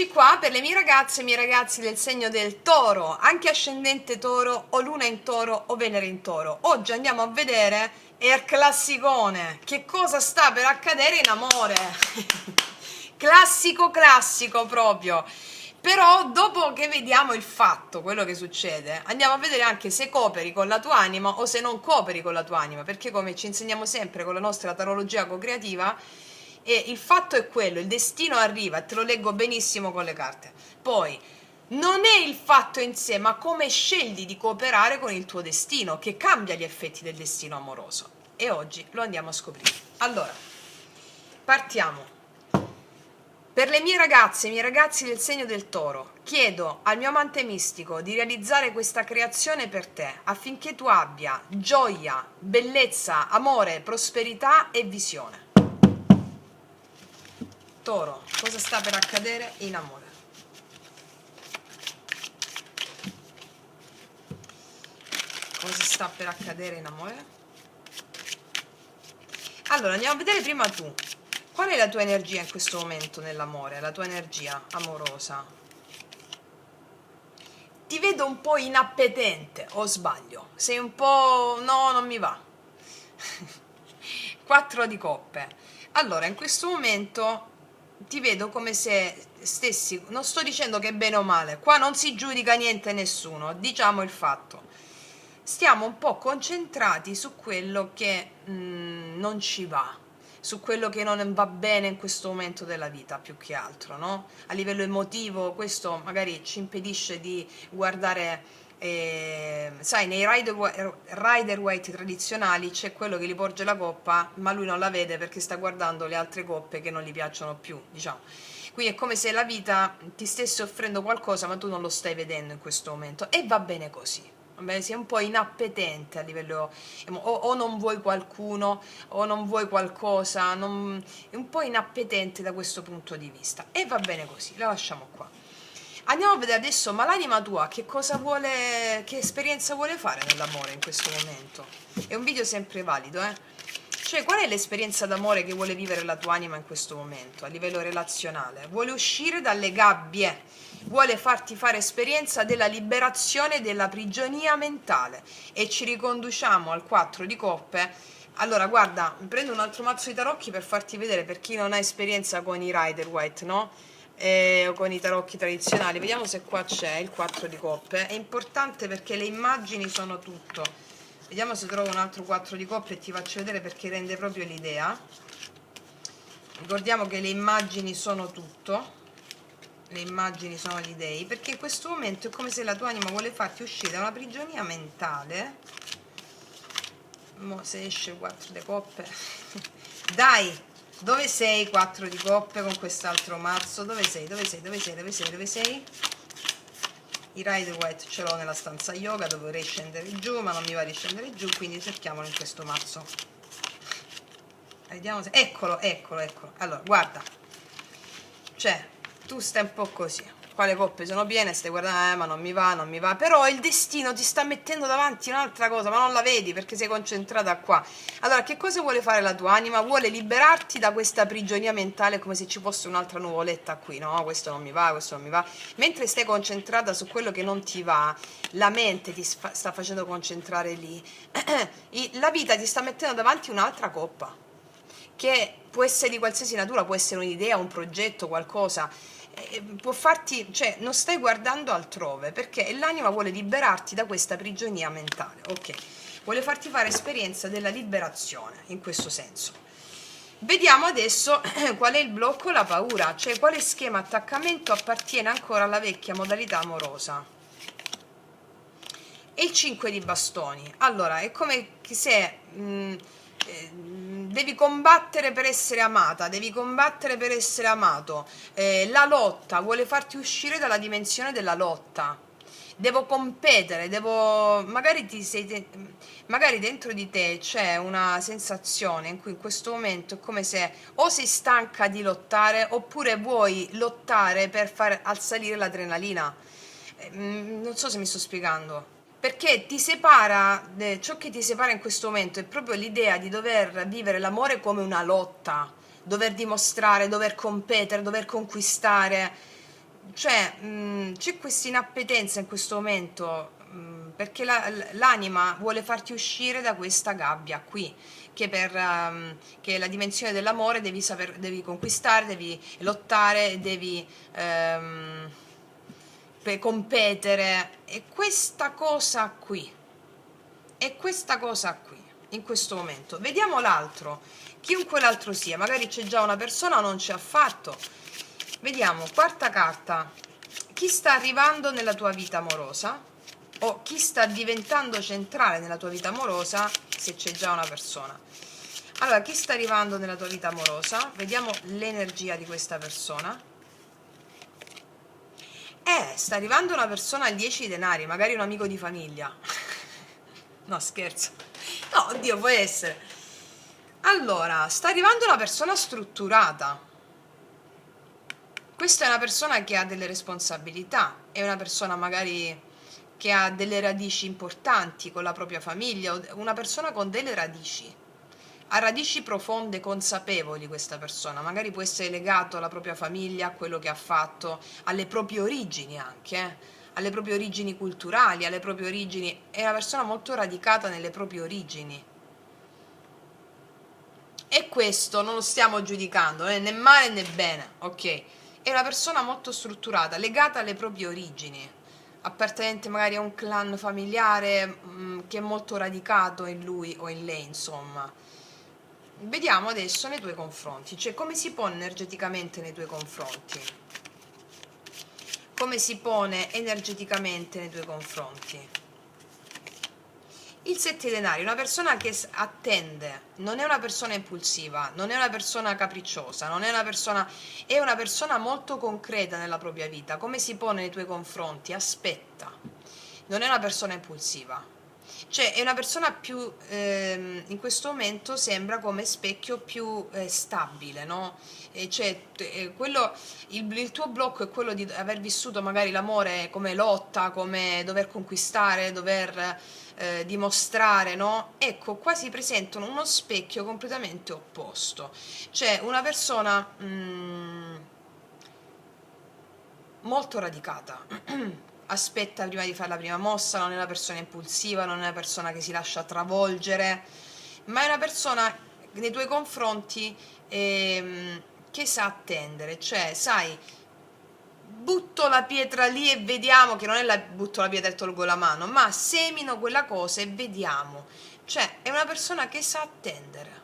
Eccoci qua per le mie ragazze e i miei ragazzi del segno del Toro, anche ascendente Toro o Luna in Toro o Venere in Toro. Oggi andiamo a vedere il classicone, che cosa sta per accadere in amore. Classico proprio. Però dopo che vediamo il fatto, quello che succede, andiamo a vedere anche se cooperi con la tua anima o se non cooperi con la tua anima, perché come ci insegniamo sempre con la nostra tarologia co-creativa, e il fatto è quello, il destino arriva, te lo leggo benissimo con le carte. Poi, non è il fatto in sé, ma come scegli di cooperare con il tuo destino, che cambia gli effetti del destino amoroso. E oggi lo andiamo a scoprire. Allora, partiamo. Per le mie ragazze e i miei ragazzi del segno del Toro, chiedo al mio amante mistico di realizzare questa creazione per te, affinché tu abbia gioia, bellezza, amore, prosperità e visione. Toro, cosa sta per accadere in amore? Cosa sta per accadere in amore? Allora, andiamo a vedere prima tu. Qual è la tua energia in questo momento nell'amore? La tua energia amorosa? Ti vedo un po' inappetente, o sbaglio? Sei un po'... no, non mi va. 4 di coppe. Allora, in questo momento ti vedo come se stessi, non sto dicendo che è bene o male, qua non si giudica niente nessuno, diciamo il fatto. Stiamo un po' concentrati su quello che non ci va, su quello che non va bene in questo momento della vita, più che altro, no? A livello emotivo questo magari ci impedisce di guardare, sai, nei Rider-Waite tradizionali c'è quello che gli porge la coppa, ma lui non la vede perché sta guardando le altre coppe che non gli piacciono più, diciamo. Quindi è come se la vita ti stesse offrendo qualcosa, ma tu non lo stai vedendo in questo momento, e va bene così. Vabbè, sei un po' inappetente a livello, o non vuoi qualcuno o non vuoi qualcosa, è un po' inappetente da questo punto di vista, e va bene così, la lasciamo qua. Andiamo a vedere adesso, ma l'anima tua che cosa vuole, che esperienza vuole fare nell'amore in questo momento? È un video sempre valido, cioè, qual è l'esperienza d'amore che vuole vivere la tua anima in questo momento, a livello relazionale? Vuole uscire dalle gabbie, vuole farti fare esperienza della liberazione della prigionia mentale, e ci riconduciamo al 4 di coppe. Allora, guarda, prendo un altro mazzo di tarocchi per farti vedere, per chi non ha esperienza con i Rider-Waite, no? O con i tarocchi tradizionali. Vediamo se qua c'è il 4 di coppe. È importante perché le immagini sono tutto. Vediamo se trovo un altro 4 di coppe e ti faccio vedere, perché rende proprio l'idea. Ricordiamo che le immagini sono tutto, le immagini sono gli dei, perché in questo momento è come se la tua anima vuole farti uscire da una prigionia mentale. Mo se esce il 4 di coppe. Dai, dove sei 4 di coppe con quest'altro mazzo? Dove sei? Dove sei? Dove sei? Dove sei? Dove sei? I Rider-Waite ce l'ho nella stanza yoga, dovrei scendere giù, ma non mi va di scendere giù, quindi cerchiamolo in questo mazzo. Vediamo se... Eccolo. Allora, guarda. Cioè, tu stai un po' così. Qua le coppe sono piene, stai guardando, ma non mi va. Però il destino ti sta mettendo davanti un'altra cosa, ma non la vedi perché sei concentrata qua. Allora, che cosa vuole fare la tua anima? Vuole liberarti da questa prigionia mentale, come se ci fosse un'altra nuvoletta qui, no? Questo non mi va, questo non mi va. Mentre stai concentrata su quello che non ti va, la mente ti sta facendo concentrare lì. La vita ti sta mettendo davanti un'altra coppa, che può essere di qualsiasi natura, può essere un'idea, un progetto, qualcosa. Può farti, cioè non stai guardando altrove, perché l'anima vuole liberarti da questa prigionia mentale, ok? Vuole farti fare esperienza della liberazione, in questo senso. Vediamo adesso qual è il blocco, la paura, cioè quale schema attaccamento appartiene ancora alla vecchia modalità amorosa. E il 5 di bastoni. Allora, è come se devi combattere per essere amata, devi combattere per essere amato. La lotta vuole farti uscire dalla dimensione della lotta. Devo competere, magari magari dentro di te c'è una sensazione in cui in questo momento è come se o sei stanca di lottare, oppure vuoi lottare per far salire l'adrenalina. Non so se mi sto spiegando, perché ti separa, ciò che ti separa in questo momento è proprio l'idea di dover vivere l'amore come una lotta, dover dimostrare, dover competere, dover conquistare. cioè c'è questa inappetenza in questo momento, perché l'anima vuole farti uscire da questa gabbia qui, che è la dimensione dell'amore, devi conquistare, devi lottare, devi competere, e questa cosa qui, in questo momento. Vediamo l'altro, chiunque l'altro sia, magari c'è già una persona o non c'è affatto. Vediamo, quarta carta, chi sta arrivando nella tua vita amorosa o chi sta diventando centrale nella tua vita amorosa, se c'è già una persona. Allora, chi sta arrivando nella tua vita amorosa? Vediamo l'energia di questa persona. Sta arrivando una persona al 10 denari, magari un amico di famiglia. No, scherzo. No, oddio, può essere. Allora, sta arrivando una persona strutturata. Questa è una persona che ha delle responsabilità, è una persona magari che ha delle radici importanti con la propria famiglia, una persona con delle radici. Ha radici profonde, consapevoli questa persona, magari può essere legato alla propria famiglia, a quello che ha fatto, alle proprie origini anche, alle proprie origini culturali, alle proprie origini, è una persona molto radicata nelle proprie origini. E questo non lo stiamo giudicando, né male né bene, ok? È una persona molto strutturata, legata alle proprie origini, appartenente magari a un clan familiare che è molto radicato in lui o in lei, insomma. Vediamo adesso nei tuoi confronti, cioè come si pone energeticamente nei tuoi confronti. Come si pone energeticamente nei tuoi confronti. Il 7 di denari, una persona che attende, non è una persona impulsiva, non è una persona capricciosa, non è una persona molto concreta nella propria vita. Come si pone nei tuoi confronti? Aspetta, non è una persona impulsiva. Cioè è una persona più, in questo momento sembra come specchio più stabile, no? Il tuo blocco è quello di aver vissuto magari l'amore come lotta, come dover conquistare, dover dimostrare, no? Ecco, qua si presentano uno specchio completamente opposto. Cioè una persona molto radicata. Aspetta prima di fare la prima mossa, non è una persona impulsiva, non è una persona che si lascia travolgere, ma è una persona nei tuoi confronti che sa attendere, cioè sai, butto la pietra lì e vediamo, che non è butto la pietra e tolgo la mano, ma semino quella cosa e vediamo, cioè è una persona che sa attendere.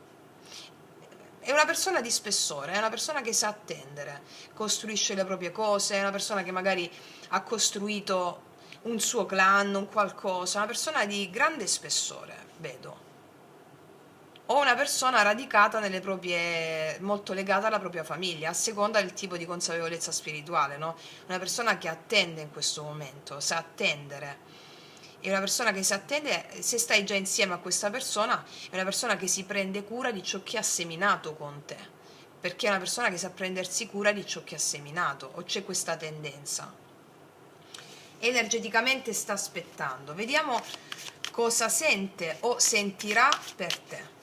È una persona di spessore, è una persona che sa attendere, costruisce le proprie cose, è una persona che magari ha costruito un suo clan, un qualcosa, una persona di grande spessore, vedo. O una persona radicata nelle proprie, molto legata alla propria famiglia, a seconda del tipo di consapevolezza spirituale, no? Una persona che attende in questo momento, sa attendere. È una persona che si attende, se stai già insieme a questa persona, è una persona che si prende cura di ciò che ha seminato con te, perché è una persona che sa prendersi cura di ciò che ha seminato, o c'è questa tendenza. Energeticamente sta aspettando. Vediamo cosa sente o sentirà per te.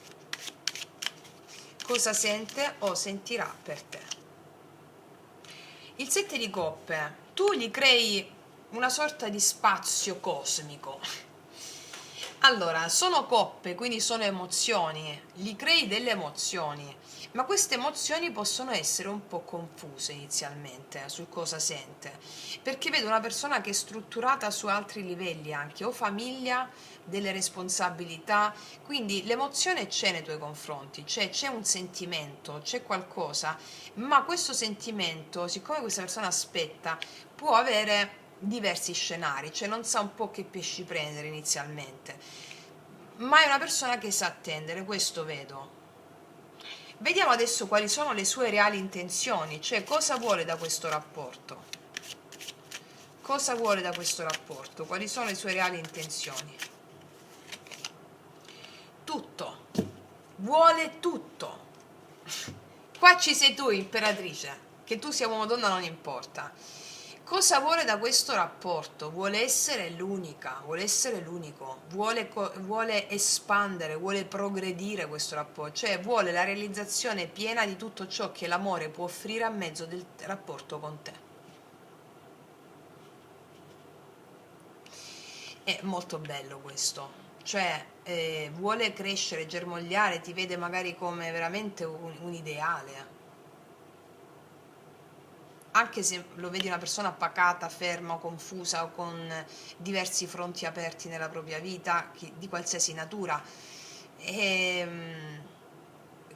Cosa sente o sentirà per te. Il 7 di coppe, tu gli crei una sorta di spazio cosmico. Allora, sono coppe, quindi sono emozioni, gli crei delle emozioni, ma queste emozioni possono essere un po' confuse inizialmente su cosa sente, perché vedo una persona che è strutturata su altri livelli anche, o famiglia, delle responsabilità, quindi l'emozione c'è nei tuoi confronti, c'è un sentimento, c'è qualcosa, ma questo sentimento, siccome questa persona aspetta, può avere diversi scenari, cioè non sa un po' che pesci prendere inizialmente, ma è una persona che sa attendere, questo vedo. Vediamo adesso quali sono le sue reali intenzioni, cioè cosa vuole da questo rapporto. Cosa vuole da questo rapporto? Quali sono le sue reali intenzioni? Tutto. Vuole tutto. Qua ci sei tu, imperatrice, che tu sia uomo o donna non importa. Cosa vuole da questo rapporto? Vuole essere l'unica, vuole essere l'unico, vuole espandere, vuole progredire questo rapporto, cioè vuole la realizzazione piena di tutto ciò che l'amore può offrire a mezzo del rapporto con te. È molto bello questo, cioè vuole crescere, germogliare, ti vede magari come veramente un ideale, anche se lo vedi una persona pacata, ferma, confusa o con diversi fronti aperti nella propria vita, di qualsiasi natura. E,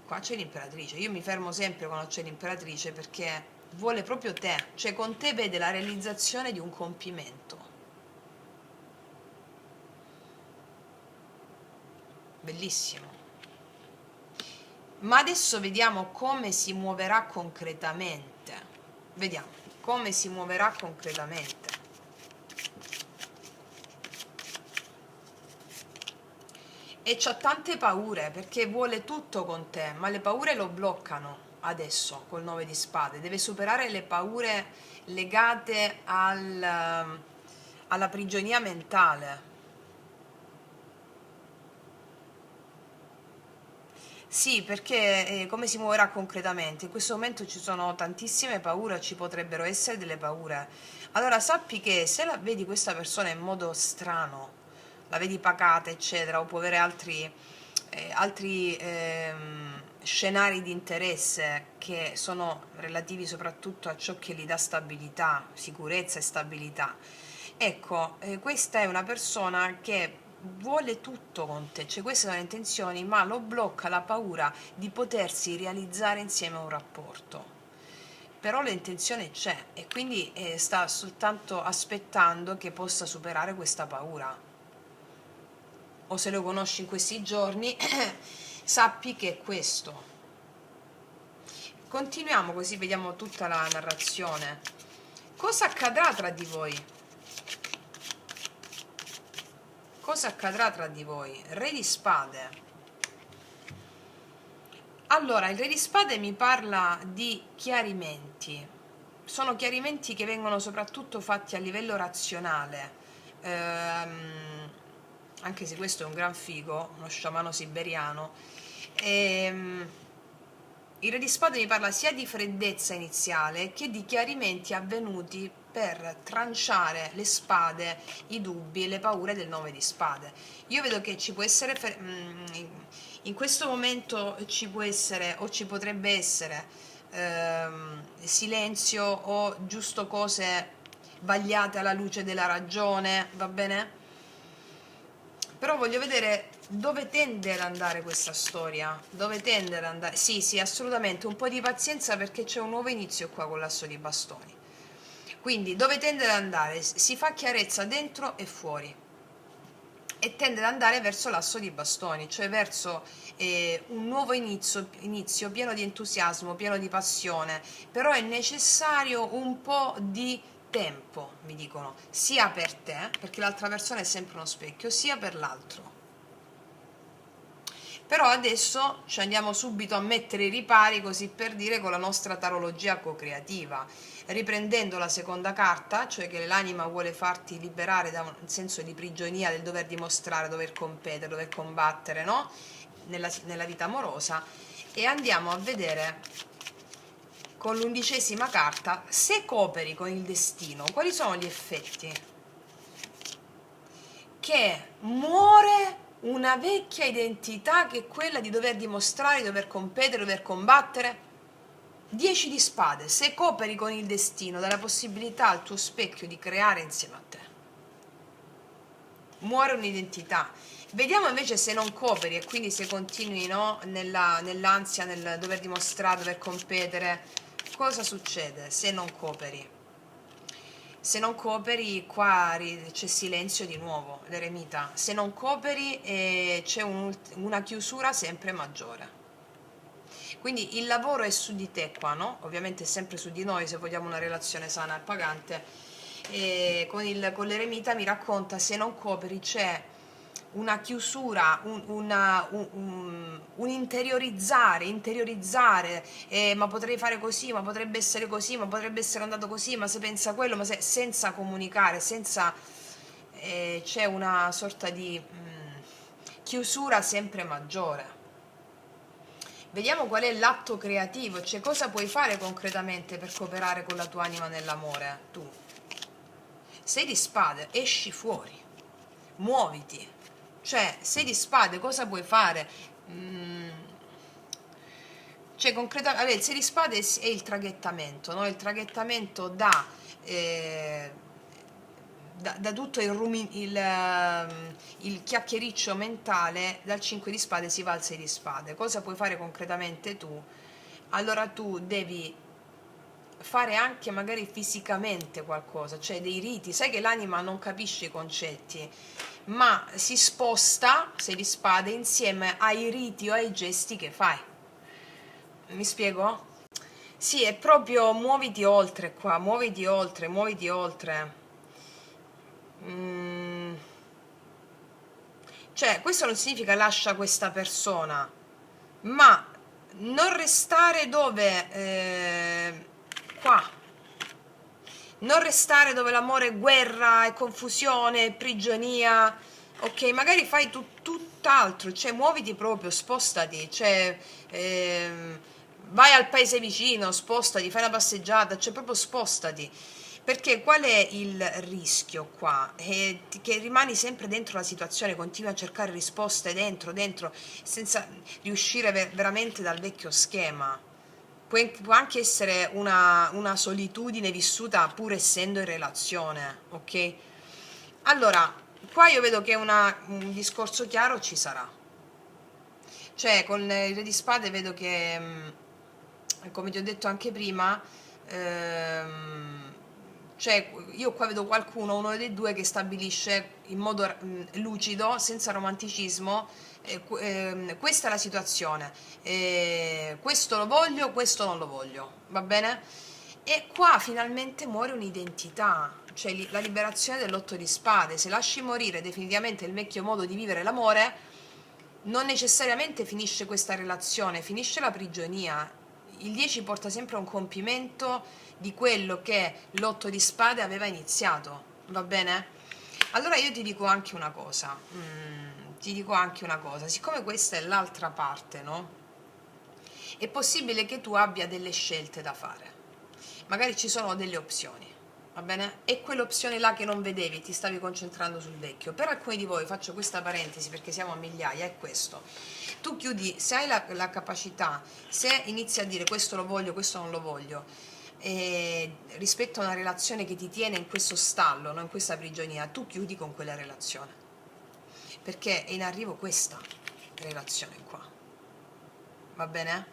qua c'è l'imperatrice, io mi fermo sempre quando c'è l'imperatrice perché vuole proprio te, cioè con te vede la realizzazione di un compimento. Bellissimo. Ma adesso vediamo come si muoverà concretamente. Vediamo come si muoverà concretamente. E c'ha tante paure perché vuole tutto con te, ma le paure lo bloccano adesso col 9 di spade. Deve superare le paure legate alla prigionia mentale. Sì, perché come si muoverà concretamente? In questo momento ci sono tantissime paure, ci potrebbero essere delle paure. Allora sappi che se la vedi questa persona in modo strano, la vedi pacata, eccetera, o può avere altri scenari di interesse che sono relativi soprattutto a ciò che gli dà stabilità, sicurezza e stabilità. Ecco, questa è una persona che vuole tutto con te, cioè queste sono le intenzioni, ma lo blocca la paura di potersi realizzare insieme a un rapporto. Però l'intenzione c'è e quindi sta soltanto aspettando che possa superare questa paura. O se lo conosci in questi giorni, sappi che è questo. Continuiamo così vediamo tutta la narrazione. Cosa accadrà tra di voi? Cosa accadrà tra di voi? Re di spade. Allora, il Re di Spade mi parla di chiarimenti. Sono chiarimenti che vengono soprattutto fatti a livello razionale. Ehm, Anche se questo è un gran figo, uno sciamano siberiano. Ehm, il Re di Spade mi parla sia di freddezza iniziale che di chiarimenti avvenuti per tranciare le spade, i dubbi e le paure del 9 di spade. Io vedo che ci può essere in questo momento ci può essere o ci potrebbe essere silenzio o giusto cose vagliate alla luce della ragione, va bene? Però voglio vedere dove tende ad andare questa storia, dove tende ad andare. Sì, sì, assolutamente, un po' di pazienza perché c'è un nuovo inizio qua con l'asso di bastoni. Quindi dove tende ad andare? Si fa chiarezza dentro e fuori e tende ad andare verso l'asso di bastoni, cioè verso un nuovo inizio pieno di entusiasmo, pieno di passione, però è necessario un po' di tempo, mi dicono, sia per te, perché l'altra persona è sempre uno specchio, sia per l'altro. Però adesso ci andiamo subito a mettere i ripari, così per dire, con la nostra tarologia co-creativa, riprendendo la seconda carta, cioè che l'anima vuole farti liberare da un senso di prigionia del dover dimostrare, dover competere, dover combattere, no? Nella vita amorosa, e andiamo a vedere con l'11ª carta, se cooperi con il destino, quali sono gli effetti? Che muore una vecchia identità che è quella di dover dimostrare, di dover competere, dover combattere. 10 di spade, se cooperi con il destino, dà la possibilità al tuo specchio di creare insieme a te. Muore un'identità. Vediamo invece se non cooperi e quindi se continui, no, nell'ansia, nel dover dimostrare, dover competere. Cosa succede se non cooperi? Se non cooperi, qua c'è silenzio di nuovo, l'eremita. Se non cooperi c'è una chiusura sempre maggiore. Quindi il lavoro è su di te qua, no? Ovviamente è sempre su di noi se vogliamo una relazione sana e pagante. E con l'eremita mi racconta se non cooperi c'è una chiusura, un interiorizzare, ma potrei fare così, ma potrebbe essere così, ma potrebbe essere andato così, ma se pensa quello, senza comunicare, senza c'è una sorta di chiusura sempre maggiore. Vediamo qual è l'atto creativo, cioè cosa puoi fare concretamente per cooperare con la tua anima nell'amore. Tu sei di spade, esci fuori. muoviti. Cioè, 6 di spade, cosa puoi fare? Cioè, concretamente, allora, il 6 di spade è il traghettamento, no? Il traghettamento da tutto il chiacchiericcio mentale. Dal 5 di spade si va al 6 di spade. Cosa puoi fare concretamente tu? Allora tu devi fare anche magari fisicamente qualcosa, cioè dei riti. Sai che l'anima non capisce i concetti, ma si sposta, 6 di spade, insieme ai riti o ai gesti che fai. Mi spiego? Sì, è proprio muoviti oltre qua, muoviti oltre, muoviti oltre. Mm, cioè, questo non significa lascia questa persona, ma non restare dove, qua, non restare dove l'amore è guerra, è confusione, è prigionia, ok? Magari fai tutt'altro, cioè muoviti proprio, spostati, cioè vai al paese vicino, spostati, fai una passeggiata, cioè proprio spostati. Perché qual è il rischio qua? È che rimani sempre dentro la situazione, continui a cercare risposte dentro, senza riuscire veramente dal vecchio schema. Può anche essere una solitudine vissuta pur essendo in relazione, ok? Allora, qua io vedo che un discorso chiaro ci sarà. Cioè, con il Re di Spade vedo che, come ti ho detto anche prima, cioè io qua vedo qualcuno, uno dei due, che stabilisce in modo lucido, senza romanticismo, questa è la situazione, questo lo voglio, questo non lo voglio, va bene? E qua finalmente muore un'identità, cioè la liberazione dell'otto di spade. Se lasci morire definitivamente il vecchio modo di vivere l'amore, non necessariamente finisce questa relazione, finisce la prigionia. Il 10 porta sempre a un compimento di quello che l'otto di spade aveva iniziato, va bene? Allora io ti dico anche una cosa, ti dico anche una cosa, siccome questa è l'altra parte, no? È possibile che tu abbia delle scelte da fare, magari ci sono delle opzioni, va bene? E quell'opzione là che non vedevi, ti stavi concentrando sul vecchio. Per alcuni di voi, faccio questa parentesi perché siamo a migliaia, è questo: tu chiudi, se hai la capacità, se inizi a dire questo lo voglio, questo non lo voglio, rispetto a una relazione che ti tiene in questo stallo, no? In questa prigionia, tu chiudi con quella relazione, perché è in arrivo questa relazione qua, va bene?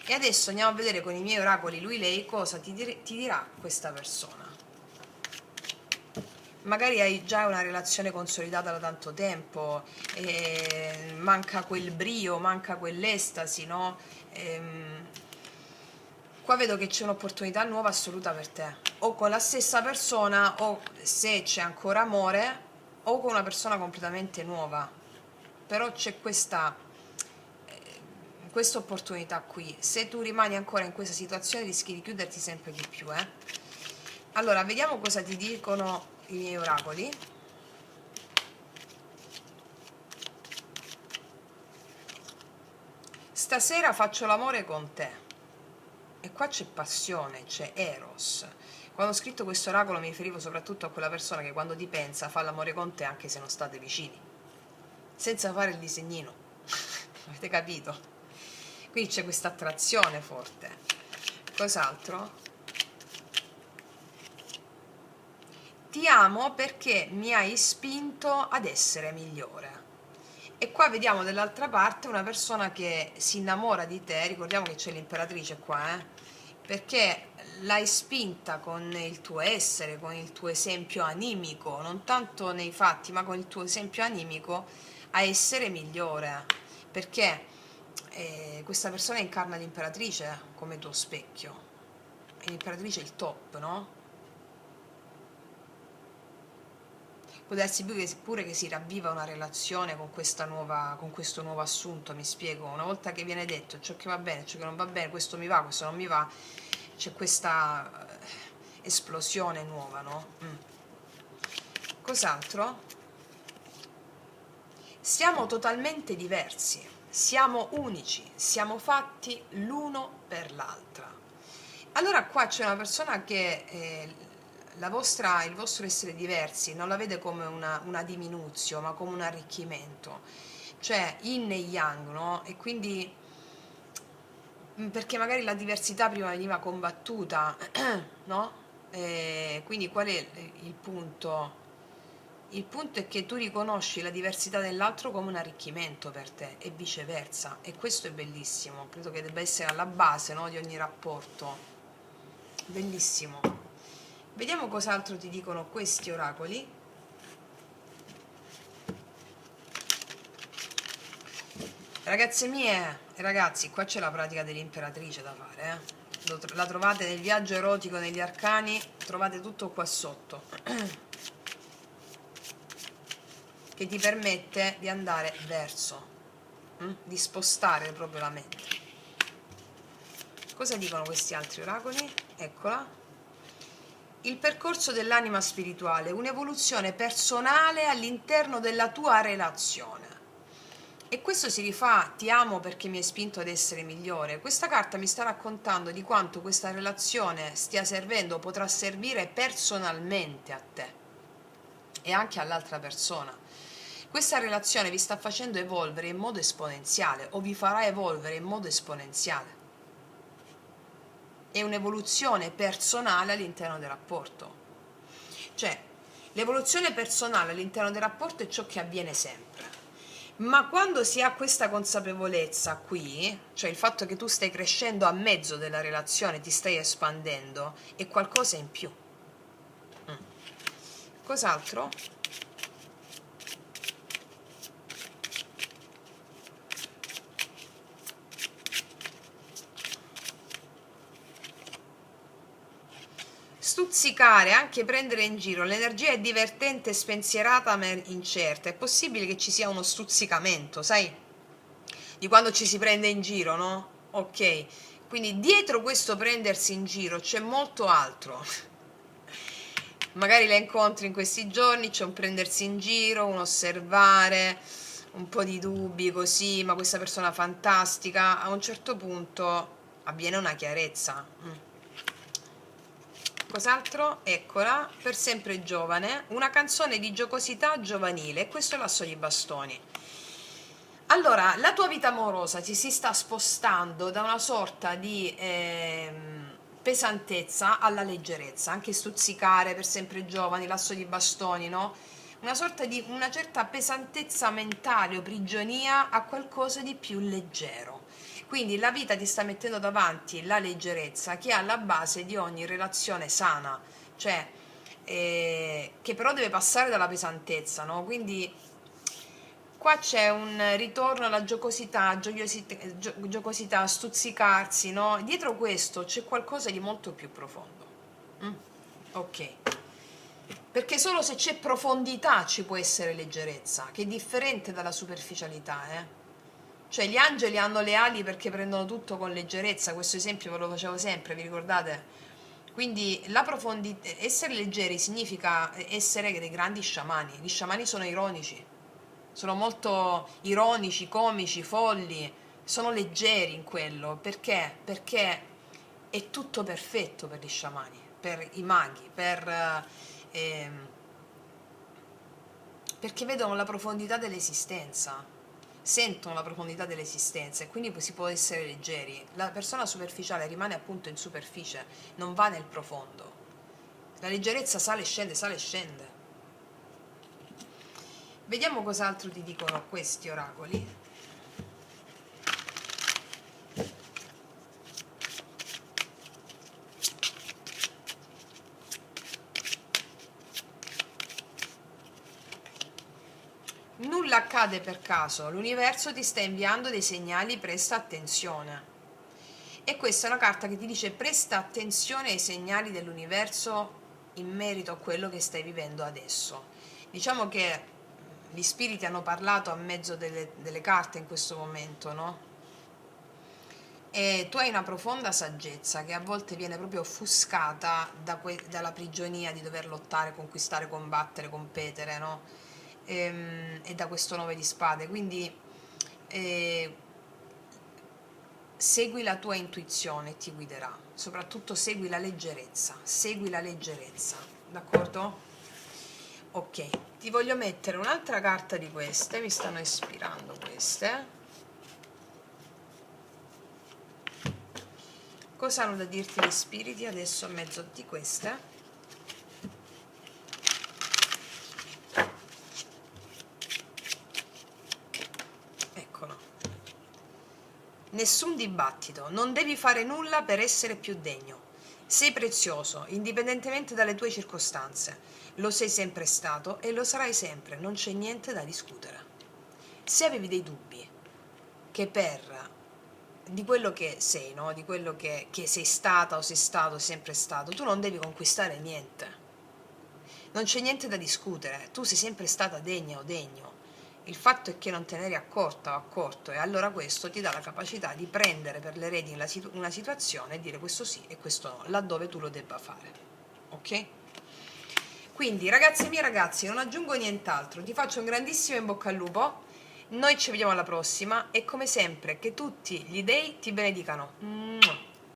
E adesso andiamo a vedere con i miei oracoli lui-lei cosa ti dirà questa persona. Magari hai già una relazione consolidata da tanto tempo, manca quel brio, manca quell'estasi, no? Qua vedo che c'è un'opportunità nuova assoluta per te, o con la stessa persona, o se c'è ancora amore, o con una persona completamente nuova. Però c'è questa opportunità qui. Se tu rimani ancora in questa situazione rischi di chiuderti sempre di più, Allora, vediamo cosa ti dicono i miei oracoli. Stasera faccio l'amore con te. E qua c'è passione, c'è eros. Quando ho scritto questo oracolo mi riferivo soprattutto a quella persona che quando ti pensa fa l'amore con te anche se non state vicini, senza fare il disegnino. Avete capito? Quindi c'è questa attrazione forte. Cos'altro? Ti amo perché mi hai spinto ad essere migliore. E qua vediamo dall'altra parte una persona che si innamora di te. Ricordiamo che c'è l'imperatrice qua, perché l'hai spinta con il tuo essere, con il tuo esempio animico, non tanto nei fatti, ma con il tuo esempio animico, a essere migliore. Perché questa persona incarna l'imperatrice come tuo specchio. E l'imperatrice è il top, no? Può darsi pure che si ravviva una relazione con questo nuovo assunto, mi spiego. Una volta che viene detto ciò che va bene, ciò che non va bene, questo mi va, questo non mi va, c'è questa esplosione nuova, no? Cos'altro? Siamo totalmente diversi, siamo unici, siamo fatti l'uno per l'altra. Allora qua c'è una persona che il vostro essere diversi non la vede come una diminuzione, ma come un arricchimento, cioè yin e yang, no? E quindi perché magari la diversità prima veniva combattuta, no? Quindi qual è il punto? Il punto è che tu riconosci la diversità dell'altro come un arricchimento per te e viceversa, e questo è bellissimo, credo che debba essere alla base, no, di ogni rapporto. Bellissimo. Vediamo cos'altro ti dicono questi oracoli. Ragazze mie e ragazzi, qua c'è la pratica dell'imperatrice da fare, la trovate nel viaggio erotico negli arcani, trovate tutto qua sotto che ti permette di andare verso, di spostare proprio la mente. Cosa dicono questi altri oracoli? Eccola. Il percorso dell'anima spirituale, un'evoluzione personale all'interno della tua relazione. E questo si rifà, ti amo perché mi hai spinto ad essere migliore. Questa carta mi sta raccontando di quanto questa relazione stia servendo, potrà servire personalmente a te e anche all'altra persona. Questa relazione vi sta facendo evolvere in modo esponenziale o vi farà evolvere in modo esponenziale. È un'evoluzione personale all'interno del rapporto. Cioè, l'evoluzione personale all'interno del rapporto è ciò che avviene sempre. Ma quando si ha questa consapevolezza qui, cioè il fatto che tu stai crescendo a mezzo della relazione, ti stai espandendo, è qualcosa in più. Cos'altro? Stuzzicare, anche prendere in giro, l'energia è divertente, spensierata ma incerta. È possibile che ci sia uno stuzzicamento, sai? Di quando ci si prende in giro, no? Ok, quindi dietro questo prendersi in giro c'è molto altro. Magari la incontri in questi giorni, c'è un prendersi in giro, un osservare, un po' di dubbi così, ma questa persona fantastica, a un certo punto avviene una chiarezza. Cos'altro? Eccola, per sempre giovane, una canzone di giocosità giovanile, e questo è l'asso di bastoni. Allora, la tua vita amorosa si sta spostando da una sorta di pesantezza alla leggerezza, anche stuzzicare, per sempre giovani, l'asso di bastoni, no? Una sorta di una certa pesantezza mentale o prigionia a qualcosa di più leggero. Quindi la vita ti sta mettendo davanti la leggerezza che è alla base di ogni relazione sana, cioè che però deve passare dalla pesantezza, no? Quindi qua c'è un ritorno alla giocosità, giocosità, stuzzicarsi, no? Dietro questo c'è qualcosa di molto più profondo. Ok. Perché solo se c'è profondità ci può essere leggerezza, che è differente dalla superficialità, Cioè gli angeli hanno le ali perché prendono tutto con leggerezza, questo esempio ve lo facevo sempre, vi ricordate? Quindi la profondità, essere leggeri significa essere dei grandi sciamani. Gli sciamani sono ironici, sono molto ironici, comici, folli, sono leggeri in quello. Perché? Perché è tutto perfetto per gli sciamani, per i maghi, perché vedono la profondità dell'esistenza, sentono la profondità dell'esistenza, e quindi si può essere leggeri. La persona superficiale rimane appunto in superficie, non va nel profondo. La leggerezza sale e scende, sale e scende. Vediamo cos'altro ti dicono questi oracoli. Nulla accade per caso, l'universo ti sta inviando dei segnali, presta attenzione. E questa è una carta che ti dice presta attenzione ai segnali dell'universo in merito a quello che stai vivendo adesso. Diciamo che gli spiriti hanno parlato a mezzo delle carte in questo momento, no? E tu hai una profonda saggezza che a volte viene proprio offuscata dalla prigionia di dover lottare, conquistare, combattere, competere, no? E da questo 9 di spade. Quindi segui la tua intuizione e ti guiderà. Soprattutto segui la leggerezza, segui la leggerezza. d'accordo? Ok, ti voglio mettere un'altra carta di queste, mi stanno ispirando queste. Cosa hanno da dirti gli spiriti adesso a mezzo di queste? Eccolo. Nessun dibattito, non devi fare nulla per essere più degno. Sei prezioso, indipendentemente dalle tue circostanze. Lo sei sempre stato e lo sarai sempre, non c'è niente da discutere. Se avevi dei dubbi che di quello che sei, no? Di quello che sei stata o sei stato, sempre stato, tu non devi conquistare niente. Non c'è niente da discutere, tu sei sempre stata degna o degno. Il fatto è che non te ne eri accorta o accorto, e allora questo ti dà la capacità di prendere per le redini una situazione e dire questo sì e questo no, laddove tu lo debba fare. Ok? Quindi ragazzi miei ragazzi, non aggiungo nient'altro, ti faccio un grandissimo in bocca al lupo, noi ci vediamo alla prossima e come sempre che tutti gli dei ti benedicano.